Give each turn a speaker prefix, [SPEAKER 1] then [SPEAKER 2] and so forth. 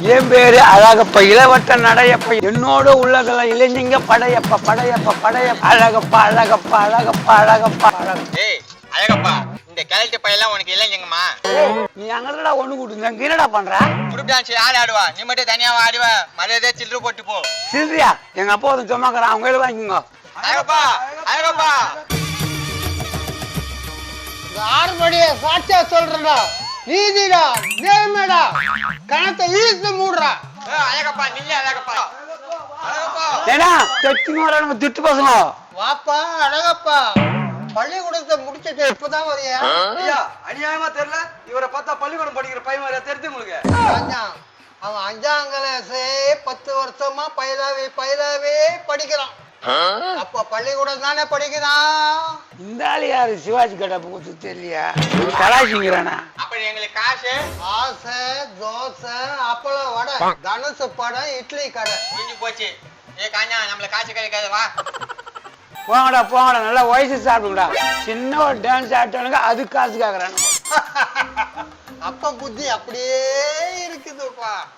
[SPEAKER 1] என் பேரு அழகப்ப இளவட்ட நடையப்ப என்னோட உள்ளதெல்ல இளைஞங்க படையப்ப படையப்ப படையப்ப அழகப்பா அழகப்பா அழகப்பா அழகப்பா
[SPEAKER 2] ஏய் அழகப்பா இந்த கேரக்டர் பையெல்லாம் உனக்கு இல்லைங்கம்மா.
[SPEAKER 1] நீ அங்கடா ஒண்ணு கூட்டு என்னடா பண்ற?
[SPEAKER 2] குரூப் டான்ஸ் யார் ஆடுவா? நீ மட்டும் தனியாவா ஆடுவ? மரியாதை சில்லறை போட்டு போ.
[SPEAKER 1] சில்றியா? எங்க அப்பா வந்து சும்மாக்குறான், அவங்க கையில வாங்கிக்கோங்க.
[SPEAKER 2] அழகப்பா அழகப்பா
[SPEAKER 3] ஆறுபடிய சாட்சியா சொல்றா, நீதிடா நேர்மைடா, கணத்தை இழுத்து மூடுறா.
[SPEAKER 2] அழகப்பா நில்ல அழகப்பா. அழகப்பா
[SPEAKER 1] ஏன்னா தெச்சுங்க வரானுங்க திட்டு பசங்க.
[SPEAKER 3] வாப்பா அழகப்பா, பள்ளிக்கூடத்தை முடிச்சிட்டு இப்பதான் வரியா?
[SPEAKER 4] ஐயா அநியாயமா தெரியல, இவரை பார்த்தா பள்ளிக்கூடம் படிக்கிற பையன் மாதிரியா தெரியுது உங்களுக்கு?
[SPEAKER 3] அவன் 5ஆம் கிளாஸே 10 வருஷமா பயிலாவே படிக்கிறான். அப்ப பள்ளிக்கூடம் தானே படிக்கிறான்.
[SPEAKER 1] இந்த ஆளு யாரு? சிவாஜி கடப்பு கொடுத்து தெரியலையா? கலாசிங்கிறானா?
[SPEAKER 2] அப்ப எங்களுக்கு காசு
[SPEAKER 3] ஆசை தோசை அப்பளம் வடை, தனுசு படம், இட்லி கடை.
[SPEAKER 2] முடிஞ்சு போச்சு. ஏ காஞ்சா நம்மள காசு கிடைக்காது வா.
[SPEAKER 1] போங்கடா போங்கடா, நல்லா வயசு சாப்பிடுங்கடா. சின்ன ஒரு டான்ஸ் ஆட்டானுங்க, அது காசு கேக்குறானு.
[SPEAKER 3] அப்ப புத்தி அப்படியே இருக்குதுப்பா.